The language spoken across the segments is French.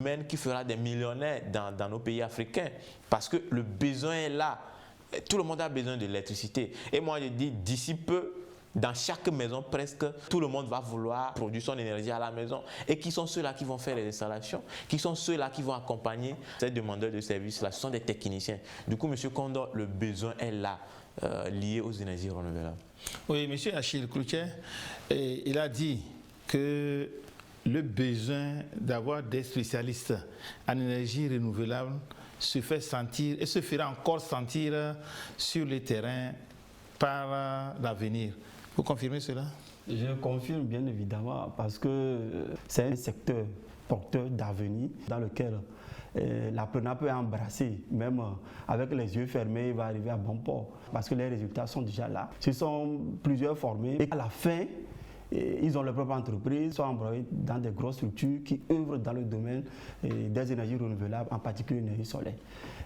domaine qui fera des millionnaires dans nos pays africains. Parce que le besoin est là. Tout le monde a besoin de l'électricité. Et moi, je dis, d'ici peu, dans chaque maison presque, tout le monde va vouloir produire son énergie à la maison. Et qui sont ceux-là qui vont faire les installations? Qui sont ceux-là qui vont accompagner ces demandeurs de services-là? Ce sont des techniciens. Du coup, M. Condor, le besoin est là, lié aux énergies renouvelables. Oui, M. Achille Cloutier, il a dit que le besoin d'avoir des spécialistes en énergie renouvelable se fait sentir et se fera encore sentir sur le terrain par l'avenir. Vous confirmez cela? Je confirme bien évidemment parce que c'est un secteur porteur d'avenir dans lequel l'apprenant peut embrasser, même avec les yeux fermés, il va arriver à bon port parce que les résultats sont déjà là. Ce sont plusieurs formés et à la fin, ils ont leur propre entreprise, sont employés dans des grosses structures qui œuvrent dans le domaine des énergies renouvelables, en particulier l'énergie solaire.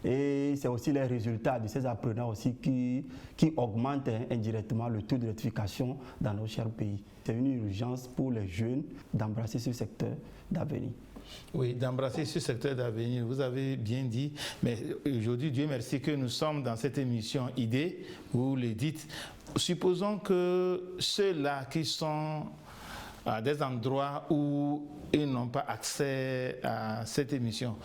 Et c'est aussi les résultats de ces apprenants aussi qui augmentent indirectement le taux d'électrification dans nos chers pays. C'est une urgence pour les jeunes d'embrasser ce secteur d'avenir. Oui, d'embrasser ce secteur d'avenir, vous avez bien dit, mais aujourd'hui, Dieu merci que nous sommes dans cette émission Idées, vous le dites. Supposons que ceux-là qui sont à des endroits où ils n'ont pas accès à cette émission,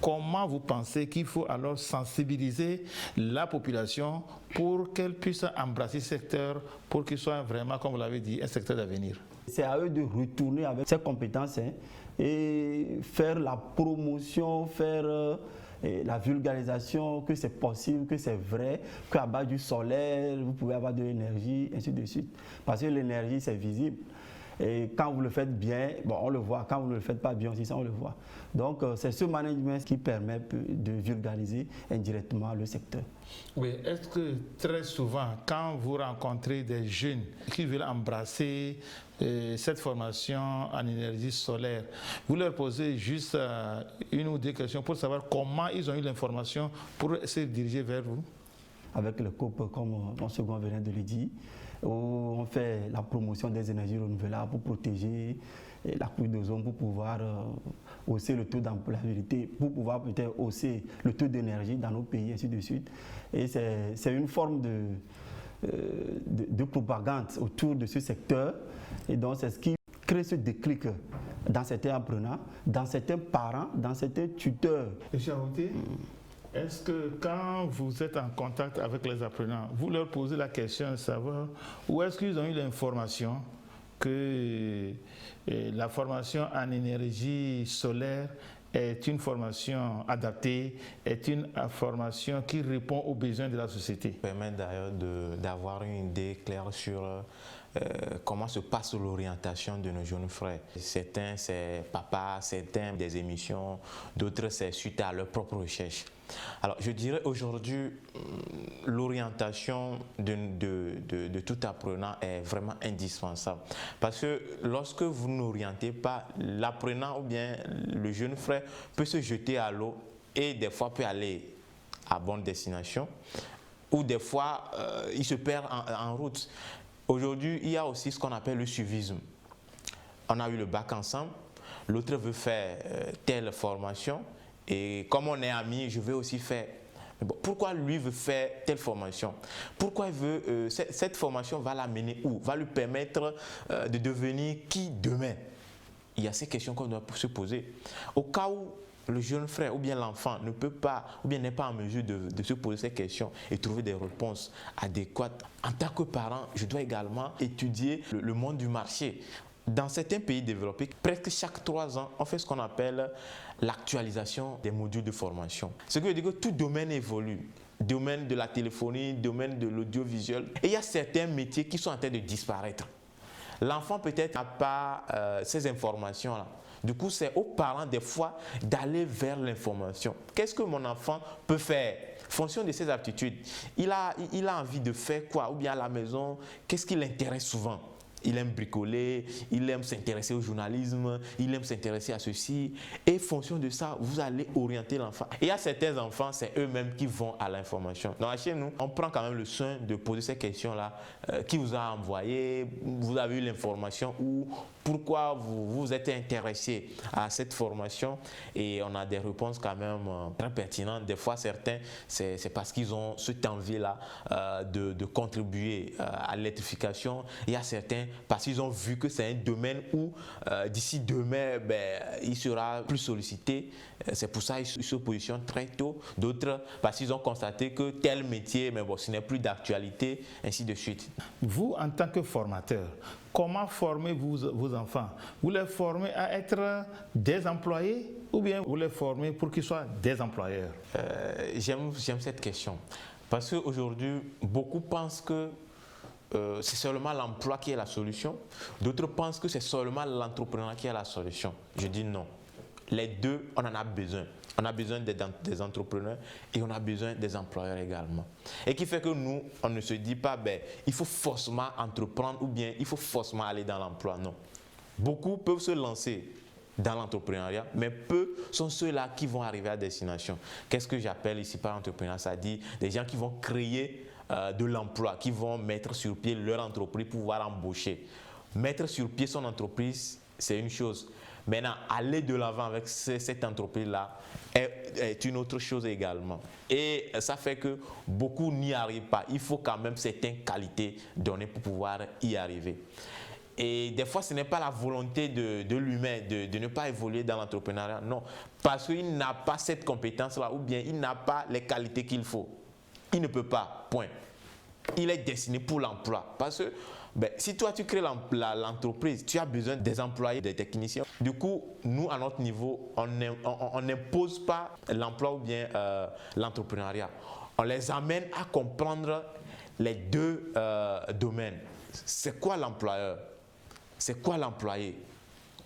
comment vous pensez qu'il faut alors sensibiliser la population pour qu'elle puisse embrasser ce secteur, pour qu'il soit vraiment, comme vous l'avez dit, un secteur d'avenir? C'est à eux de retourner avec ces compétences et faire la promotion, faire la vulgarisation, que c'est possible, que c'est vrai, qu'à base du solaire, vous pouvez avoir de l'énergie, ainsi de suite. Parce que l'énergie, c'est visible. Et quand vous le faites bien, bon, on le voit. Quand vous ne le faites pas bien aussi, ça, on le voit. Donc, c'est ce management qui permet de vulgariser indirectement le secteur. Oui, est-ce que très souvent, quand vous rencontrez des jeunes qui veulent embrasser cette formation en énergie solaire, vous leur posez juste une ou deux questions pour savoir comment ils ont eu l'information pour se diriger vers vous? Avec le COP, comme mon second venait de le dire, où on fait la promotion des énergies renouvelables pour protéger la couche d'ozone, pour pouvoir hausser le taux d'employabilité, pour pouvoir peut-être hausser le taux d'énergie dans nos pays, ainsi de suite. Et c'est une forme de propagande autour de ce secteur. Et donc, c'est ce qui crée ce déclic dans certains apprenants, dans certains parents, dans certains tuteurs. Monsieur Aouté, est-ce que quand vous êtes en contact avec les apprenants, vous leur posez la question de savoir où est-ce qu'ils ont eu l'information que la formation en énergie solaire est une formation adaptée, est une formation qui répond aux besoins de la société? Ça permet d'ailleurs d'avoir une idée claire sur comment se passe l'orientation de nos jeunes frères. Certains, c'est papa, certains, des émissions, d'autres, c'est suite à leur propre recherche. Alors, je dirais aujourd'hui, l'orientation de tout apprenant est vraiment indispensable. Parce que lorsque vous n'orientez pas, l'apprenant ou bien le jeune frère peut se jeter à l'eau et des fois peut aller à bonne destination ou des fois, il se perd en route. Aujourd'hui, il y a aussi ce qu'on appelle le suivisme. On a eu le bac ensemble, l'autre veut faire telle formation et comme on est amis, je veux aussi faire. Mais bon, pourquoi lui veut faire telle formation? Pourquoi il veut cette formation va l'amener où? Va lui permettre de devenir qui demain? Il y a ces questions qu'on doit se poser. Au cas où le jeune frère ou bien l'enfant ne peut pas ou bien n'est pas en mesure de se poser ces questions et trouver des réponses adéquates. En tant que parent, je dois également étudier le monde du marché. Dans certains pays développés, presque chaque 3 ans, on fait ce qu'on appelle l'actualisation des modules de formation. Ce qui veut dire que tout domaine évolue. Domaine de la téléphonie, domaine de l'audiovisuel. Et il y a certains métiers qui sont en train de disparaître. L'enfant peut-être n'a pas ces informations-là. Du coup, c'est aux parents des fois d'aller vers l'information. Qu'est-ce que mon enfant peut faire? Fonction de ses aptitudes. Il a envie de faire quoi? Ou bien à la maison, qu'est-ce qui l'intéresse souvent? Il aime bricoler, il aime s'intéresser au journalisme, il aime s'intéresser à ceci. Et fonction de ça, vous allez orienter l'enfant. Et il y a certains enfants, c'est eux-mêmes qui vont à l'information. Donc chez nous, on prend quand même le soin de poser ces questions-là. Qui vous a envoyé? Vous avez eu l'information où? pourquoi vous êtes intéressé à cette formation, et on a des réponses quand même très pertinentes. Des fois, certains, c'est parce qu'ils ont cette envie-là de contribuer à l'électrification. Il y a certains parce qu'ils ont vu que c'est un domaine où d'ici demain, il sera plus sollicité. C'est pour ça qu'ils se positionnent très tôt. D'autres parce qu'ils ont constaté que tel métier, mais bon, ce n'est plus d'actualité, ainsi de suite. Vous, en tant que formateur, comment formez-vous vos enfants? Vous les formez à être des employés ou bien vous les formez pour qu'ils soient des employeurs? J'aime cette question parce qu'aujourd'hui, beaucoup pensent que c'est seulement l'emploi qui est la solution. D'autres pensent que c'est seulement l'entrepreneuriat qui est la solution. Je dis non. Les deux, on en a besoin. On a besoin des entrepreneurs et on a besoin des employeurs également. Et qui fait que nous, on ne se dit pas, il faut forcément entreprendre ou bien il faut forcément aller dans l'emploi. Non. Beaucoup peuvent se lancer dans l'entrepreneuriat, mais peu sont ceux-là qui vont arriver à destination. Qu'est-ce que j'appelle ici par entrepreneuriat? Ça dit des gens qui vont créer de l'emploi, qui vont mettre sur pied leur entreprise pour pouvoir embaucher. Mettre sur pied son entreprise, c'est une chose. Maintenant, aller de l'avant avec cette entreprise-là est une autre chose également. Et ça fait que beaucoup n'y arrivent pas. Il faut quand même certaines qualités données pour pouvoir y arriver. Et des fois, ce n'est pas la volonté de l'humain de ne pas évoluer dans l'entrepreneuriat. Non, parce qu'il n'a pas cette compétence-là ou bien il n'a pas les qualités qu'il faut. Il ne peut pas, point. Il est destiné pour l'emploi. Parce que si toi, tu crées l'entreprise, tu as besoin des employés, des techniciens. Du coup, nous, à notre niveau, on n'impose pas l'emploi ou bien l'entrepreneuriat. On les amène à comprendre les deux domaines. C'est quoi l'employeur? C'est quoi l'employé?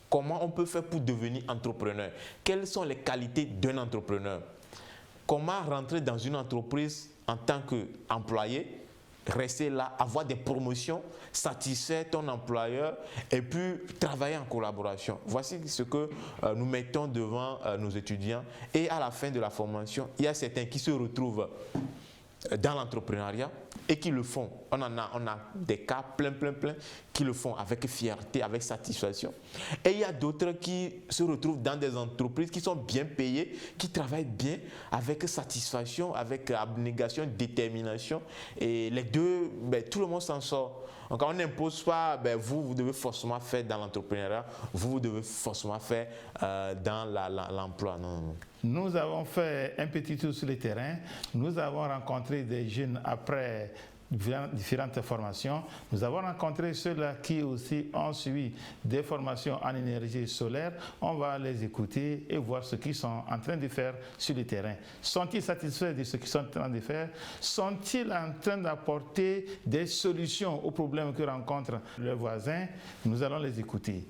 Comment on peut faire pour devenir entrepreneur? Quelles sont les qualités d'un entrepreneur? Comment rentrer dans une entreprise en tant qu'employé? Rester là, avoir des promotions, satisfaire ton employeur et puis travailler en collaboration. Voici ce que nous mettons devant nos étudiants. Et à la fin de la formation, il y a certains qui se retrouvent dans l'entrepreneuriat et qui le font. On a des cas plein qui le font avec fierté, avec satisfaction. Et il y a d'autres qui se retrouvent dans des entreprises qui sont bien payées, qui travaillent bien avec satisfaction, avec abnégation, détermination. Et les deux, tout le monde s'en sort. Donc on n'impose pas, vous devez forcément faire dans l'entrepreneuriat, vous devez forcément faire dans l'emploi. Non. Nous avons fait un petit tour sur le terrain. Nous avons rencontré des jeunes après différentes formations. Nous avons rencontré ceux-là qui aussi ont suivi des formations en énergie solaire. On va les écouter et voir ce qu'ils sont en train de faire sur le terrain. Sont-ils satisfaits de ce qu'ils sont en train de faire? Sont-ils en train d'apporter des solutions aux problèmes que rencontrent leurs voisins? Nous allons les écouter.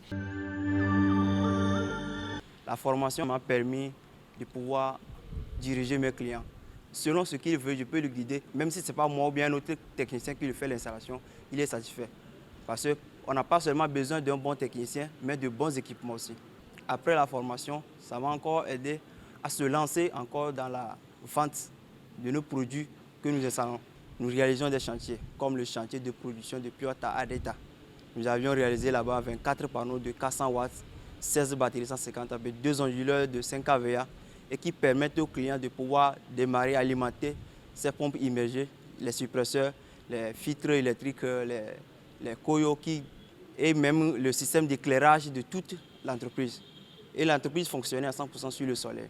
La formation m'a permis de pouvoir diriger mes clients. Selon ce qu'il veut, je peux le guider. Même si ce n'est pas moi ou bien un autre technicien qui lui fait l'installation, il est satisfait. Parce qu'on n'a pas seulement besoin d'un bon technicien, mais de bons équipements aussi. Après la formation, ça va encore aider à se lancer encore dans la vente de nos produits que nous installons. Nous réalisons des chantiers, comme le chantier de production de Piota à Adeta. Nous avions réalisé là-bas 24 panneaux de 400 watts, 16 batteries 150 avec 2 onduleurs de 5 kVA et qui permettent aux clients de pouvoir démarrer, alimenter ces pompes immergées, les suppresseurs, les filtres électriques, les coyots et même le système d'éclairage de toute l'entreprise. Et l'entreprise fonctionnait à 100% sur le soleil.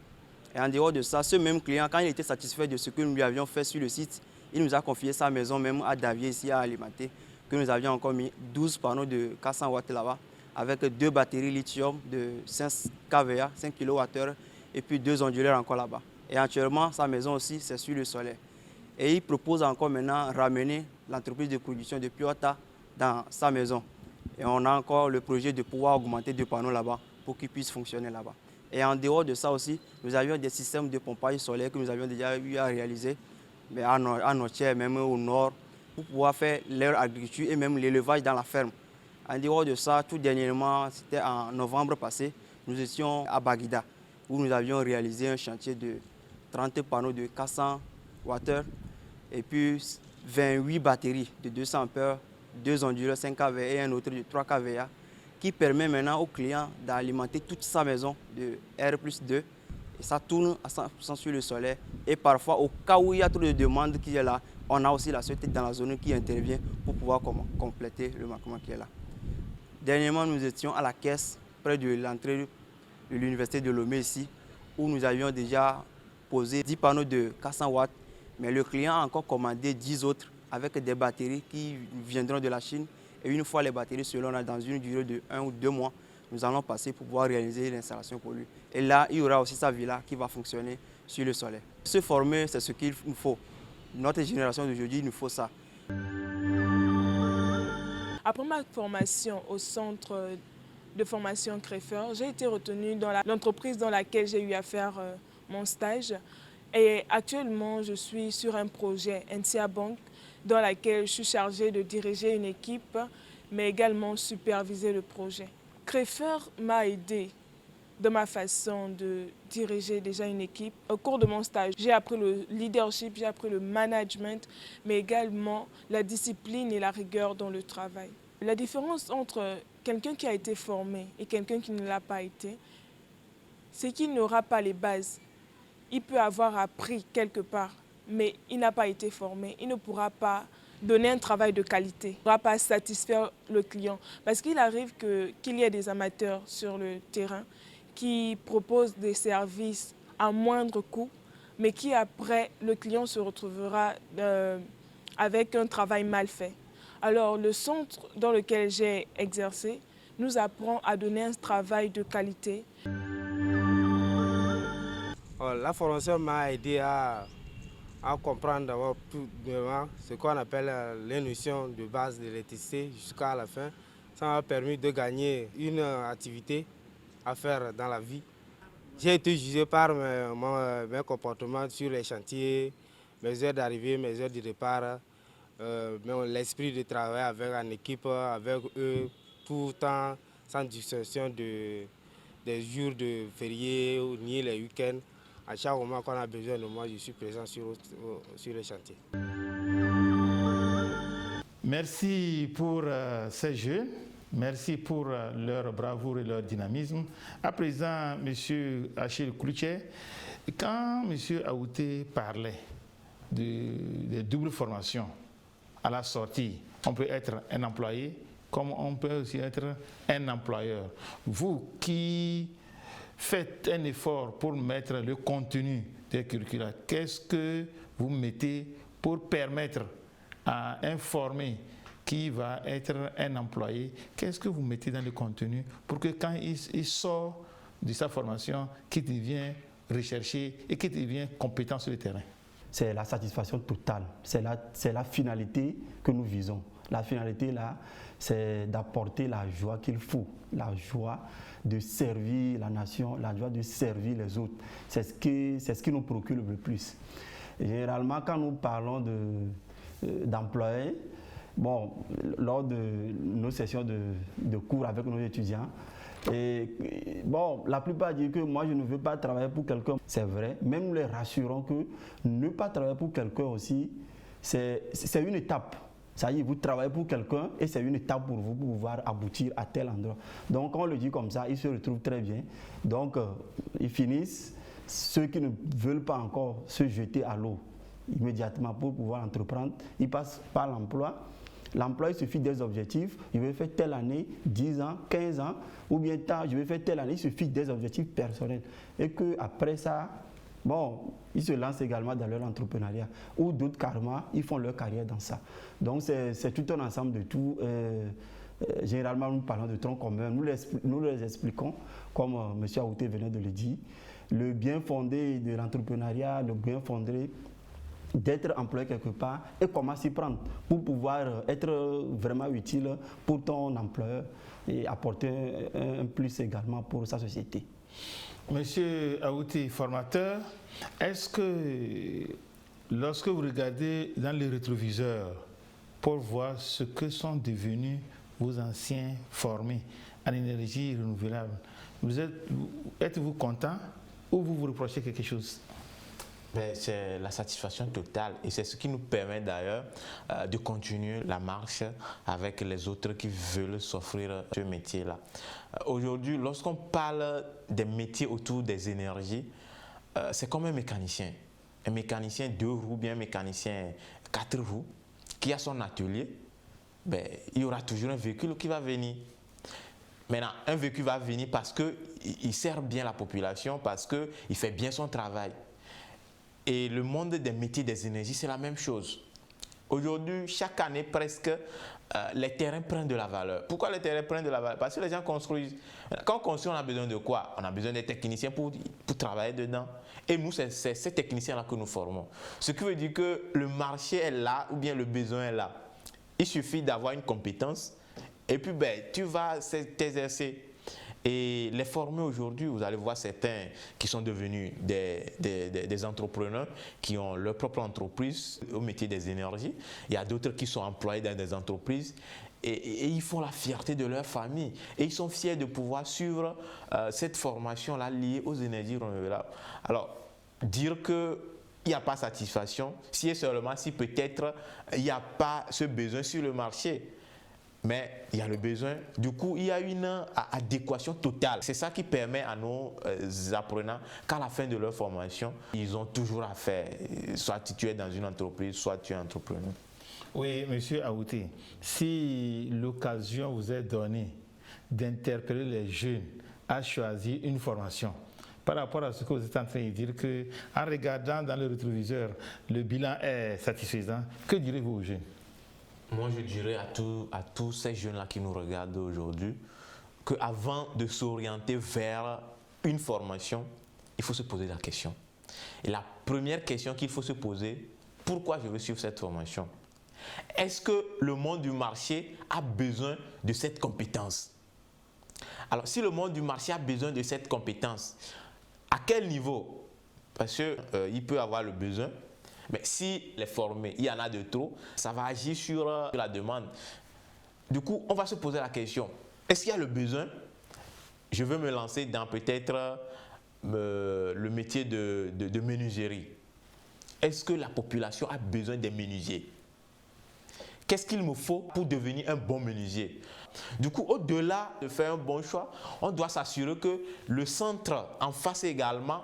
Et en dehors de ça, ce même client, quand il était satisfait de ce que nous lui avions fait sur le site, il nous a confié sa maison même à Davier ici à alimenter, que nous avions encore mis 12 panneaux de 400 watts là-bas, avec 2 batteries lithium de 5 kVA, 5 kWh, et puis 2 onduleurs encore là-bas. Et actuellement, sa maison aussi, c'est sur le soleil. Et il propose encore maintenant ramener l'entreprise de production de Piota dans sa maison. Et on a encore le projet de pouvoir augmenter 2 panneaux là-bas pour qu'ils puissent fonctionner là-bas. Et en dehors de ça aussi, nous avions des systèmes de pompage solaire que nous avions déjà eu à réaliser, mais à Notière, même au nord, pour pouvoir faire leur agriculture et même l'élevage dans la ferme. En dehors de ça, tout dernièrement, c'était en novembre passé, nous étions à Baguida, où nous avions réalisé un chantier de 30 panneaux de 400 Wh et puis 28 batteries de 200 ampères, 2 onduleurs 5 kVA et un autre de 3 kVA qui permet maintenant au client d'alimenter toute sa maison de R+2 et ça tourne à 100% sur le solaire. Et parfois, au cas où il y a trop de demandes qui est là, on a aussi la société dans la zone qui intervient pour pouvoir compléter le manquement qui est là. Dernièrement, nous étions à la caisse près de l'entrée de l'université de Lomé ici, où nous avions déjà posé 10 panneaux de 400 watts, mais le client a encore commandé 10 autres avec des batteries qui viendront de la Chine. Et une fois les batteries seront là dans une durée de 1 ou 2 mois, nous allons passer pour pouvoir réaliser l'installation pour lui. Et là, il y aura aussi sa villa qui va fonctionner sur le solaire. Se former, c'est ce qu'il nous faut. Notre génération d'aujourd'hui, il nous faut ça. Après ma formation au centre de formation Crefeur, j'ai été retenue dans l'entreprise dans laquelle j'ai eu à faire mon stage. Et actuellement, je suis sur un projet NCA Bank dans laquelle je suis chargée de diriger une équipe, mais également superviser le projet. Crefeur m'a aidé dans ma façon de diriger déjà une équipe. Au cours de mon stage, j'ai appris le leadership, j'ai appris le management, mais également la discipline et la rigueur dans le travail. La différence entre quelqu'un qui a été formé et quelqu'un qui ne l'a pas été, c'est qu'il n'aura pas les bases. Il peut avoir appris quelque part, mais il n'a pas été formé. Il ne pourra pas donner un travail de qualité. Il ne pourra pas satisfaire le client. Parce qu'il arrive qu'il y ait des amateurs sur le terrain qui proposent des services à moindre coût, mais qui après, le client se retrouvera avec un travail mal fait. Alors, le centre dans lequel j'ai exercé nous apprend à donner un travail de qualité. La formation m'a aidé à comprendre d'abord ce qu'on appelle les notions de base de l'électricité jusqu'à la fin. Ça m'a permis de gagner une activité à faire dans la vie. J'ai été jugé par mes comportements sur les chantiers, mes heures d'arrivée, mes heures de départ, l'esprit de travail en équipe avec eux, tout le temps, sans distinction des jours de férié ni les week-ends. À chaque moment qu'on a besoin de moi, je suis présent sur les chantiers. Merci pour ces jeux. Merci pour leur bravoure et leur dynamisme. À présent, M. Achille Cloutier, quand M. Aouté parlait de double formation à la sortie, on peut être un employé comme on peut aussi être un employeur. Vous qui faites un effort pour mettre le contenu des curricula, qu'est-ce que vous mettez pour permettre à un formé qui va être un employé, qu'est-ce que vous mettez dans le contenu pour que quand il sort de sa formation, qu'il devient recherché et qu'il devient compétent sur le terrain? C'est la satisfaction totale, c'est la finalité que nous visons. La finalité là, c'est d'apporter la joie qu'il faut, la joie de servir la nation, la joie de servir les autres. C'est ce qui nous procure le plus. Et généralement, quand nous parlons d'employés, bon, lors de nos sessions de cours avec nos étudiants, la plupart disent que moi je ne veux pas travailler pour quelqu'un. C'est vrai, même nous les rassurons que ne pas travailler pour quelqu'un aussi, c'est une étape. Ça y est, vous travaillez pour quelqu'un et c'est une étape pour vous pour pouvoir aboutir à tel endroit. Donc on le dit comme ça, ils se retrouvent très bien. Donc ils finissent, ceux qui ne veulent pas encore se jeter à l'eau immédiatement pour pouvoir entreprendre, ils passent par l'emploi. L'emploi, il suffit des objectifs. Je vais faire telle année, 10 ans, 15 ans, ou bien tard, je vais faire telle année. Il suffit des objectifs personnels. Et qu'après ça, ils se lancent également dans leur entrepreneuriat. Ou d'autres, carrément, ils font leur carrière dans ça. Donc, c'est tout un ensemble de tout. Généralement, nous parlons de tronc commun. Nous les expliquons, comme M. Aouté venait de le dire, le bien fondé de l'entrepreneuriat, le bien fondé d'être employé quelque part et comment s'y prendre pour pouvoir être vraiment utile pour ton employeur et apporter un plus également pour sa société. Monsieur Aouté, formateur, est-ce que lorsque vous regardez dans les rétroviseurs pour voir ce que sont devenus vos anciens formés en énergie renouvelable, êtes-vous content ou vous vous reprochez quelque chose? C'est la satisfaction totale et c'est ce qui nous permet d'ailleurs de continuer la marche avec les autres qui veulent s'offrir ce métier-là. Aujourd'hui, lorsqu'on parle des métiers autour des énergies, c'est comme un mécanicien. Un mécanicien 2 roues, bien un mécanicien 4 roues qui a son atelier, il y aura toujours un véhicule qui va venir. Maintenant, un véhicule va venir parce qu'il sert bien la population, parce qu'il fait bien son travail. Et le monde des métiers des énergies, c'est la même chose. Aujourd'hui, chaque année presque, les terrains prennent de la valeur. Pourquoi les terrains prennent de la valeur? Parce que les gens construisent. Quand on construit, on a besoin de quoi? On a besoin des techniciens pour travailler dedans. Et nous, c'est ces techniciens-là que nous formons. Ce qui veut dire que le marché est là ou bien le besoin est là. Il suffit d'avoir une compétence et puis tu vas t'exercer. Et les former aujourd'hui, vous allez voir certains qui sont devenus des entrepreneurs qui ont leur propre entreprise au métier des énergies. Il y a d'autres qui sont employés dans des entreprises et ils font la fierté de leur famille. Et ils sont fiers de pouvoir suivre cette formation-là liée aux énergies renouvelables. Alors, dire qu'il n'y a pas satisfaction, si seulement si peut-être il n'y a pas ce besoin sur le marché. Mais il y a le besoin. Du coup, il y a une adéquation totale. C'est ça qui permet à nos apprenants qu'à la fin de leur formation, ils ont toujours à faire. Soit tu es dans une entreprise, soit tu es entrepreneur. Oui, monsieur Aouté, si l'occasion vous est donnée d'interpeller les jeunes à choisir une formation, par rapport à ce que vous êtes en train de dire, qu'en regardant dans le rétroviseur, le bilan est satisfaisant, que direz-vous aux jeunes? Moi, je dirais à tous ces jeunes-là qui nous regardent aujourd'hui qu'avant de s'orienter vers une formation, il faut se poser la question. Et la première question qu'il faut se poser, pourquoi je veux suivre cette formation? Est-ce que le monde du marché a besoin de cette compétence? Alors, si le monde du marché a besoin de cette compétence, à quel niveau? Parce qu'il peut avoir le besoin. Mais si les formés, il y en a de trop, ça va agir sur la demande. Du coup, on va se poser la question, est-ce qu'il y a le besoin? Je veux me lancer dans peut-être le métier de menuiserie. Est-ce que la population a besoin des menuisiers? Qu'est-ce qu'il me faut pour devenir un bon menuisier? Du coup, au-delà de faire un bon choix, on doit s'assurer que le centre en face également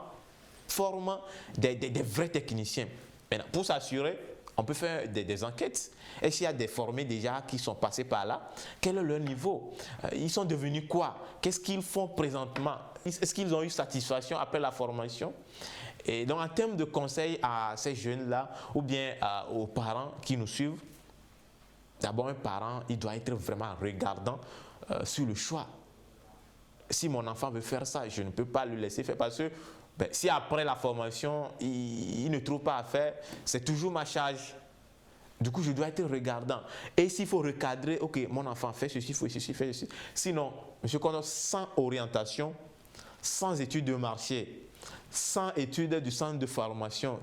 forme des vrais techniciens. Maintenant, pour s'assurer, on peut faire des enquêtes. Est-ce qu'il y a des formés déjà qui sont passés par là? Quel est leur niveau? Ils sont devenus quoi? Qu'est-ce qu'ils font présentement? Est-ce qu'ils ont eu satisfaction après la formation? Et donc, en termes de conseils à ces jeunes-là, ou bien aux parents qui nous suivent, d'abord, un parent, il doit être vraiment regardant sur le choix. Si mon enfant veut faire ça, je ne peux pas le laisser faire parce que si après la formation, il ne trouve pas à faire, c'est toujours ma charge. Du coup, je dois être regardant. Et s'il faut recadrer, ok, mon enfant fait ceci, fait ceci, fait ceci. Sinon, M. Condor, sans orientation, sans études de marché, sans études du centre de formation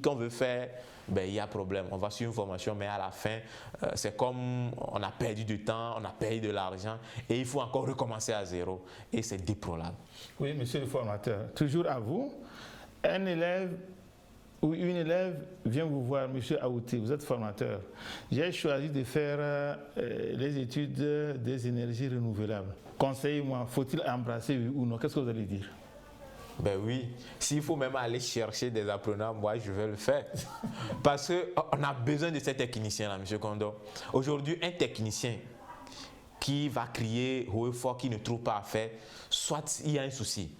qu'on veut faire, il y a problème. On va suivre une formation, mais à la fin, c'est comme on a perdu du temps, on a perdu de l'argent et il faut encore recommencer à zéro. Et c'est déplorable. Oui, monsieur le formateur, toujours à vous. Un élève ou une élève vient vous voir, monsieur Aouté, vous êtes formateur. J'ai choisi de faire les études des énergies renouvelables. Conseillez-moi, faut-il embrasser oui ou non? Qu'est-ce que vous allez dire? Ben oui, s'il faut même aller chercher des apprenants, moi je vais le faire. Parce qu'on a besoin de ces techniciens-là, M. Condor. Aujourd'hui, un technicien qui va crier haut et fort, qui ne trouve pas à faire, soit il y a un souci.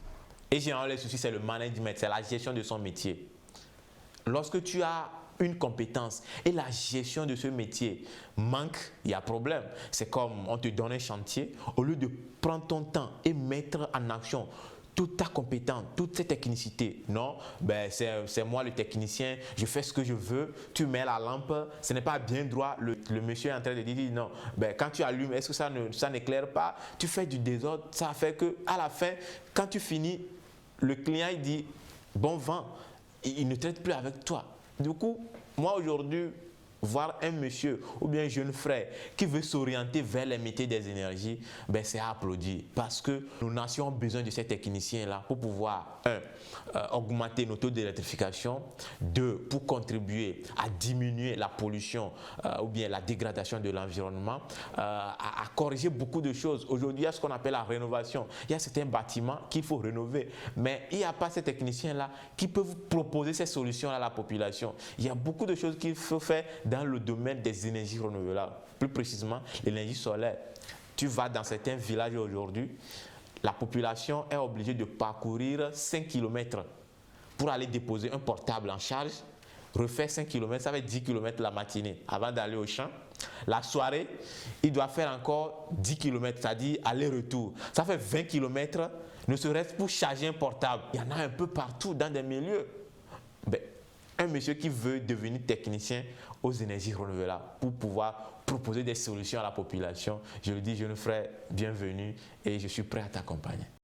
Et généralement, le souci, c'est le management, c'est la gestion de son métier. Lorsque tu as une compétence et la gestion de ce métier manque, il y a problème. C'est comme on te donne un chantier, au lieu de prendre ton temps et mettre en action toute ta compétence, toute cette technicité. Non, c'est moi le technicien, je fais ce que je veux, tu mets la lampe, ce n'est pas bien droit, le monsieur est en train de dire non, quand tu allumes, est-ce que ça n'éclaire pas? Tu fais du désordre, ça fait que à la fin, quand tu finis, le client il dit bon vent, il ne traite plus avec toi. Du coup, moi aujourd'hui, voir un monsieur ou bien un jeune frère qui veut s'orienter vers les métiers des énergies, ben c'est à applaudir parce que nos nations ont besoin de ces techniciens-là pour pouvoir, augmenter nos taux d'électrification, 2, pour contribuer à diminuer la pollution ou bien la dégradation de l'environnement, à corriger beaucoup de choses. Aujourd'hui, il y a ce qu'on appelle la rénovation. Il y a certains bâtiments qu'il faut rénover, mais il n'y a pas ces techniciens-là qui peuvent proposer ces solutions à la population. Il y a beaucoup de choses qu'il faut faire dans le domaine des énergies renouvelables, plus précisément l'énergie solaire. Tu vas dans certains villages aujourd'hui, la population est obligée de parcourir 5 km pour aller déposer un portable en charge, refaire 5 km, ça fait 10 km la matinée avant d'aller au champ. La soirée, il doit faire encore 10 km, c'est-à-dire aller-retour. Ça fait 20 km, ne serait-ce pour charger un portable. Il y en a un peu partout dans des milieux. Ben, un monsieur qui veut devenir technicien aux énergies renouvelables pour pouvoir proposer des solutions à la population, je lui dis, jeune frère, bienvenue et je suis prêt à t'accompagner.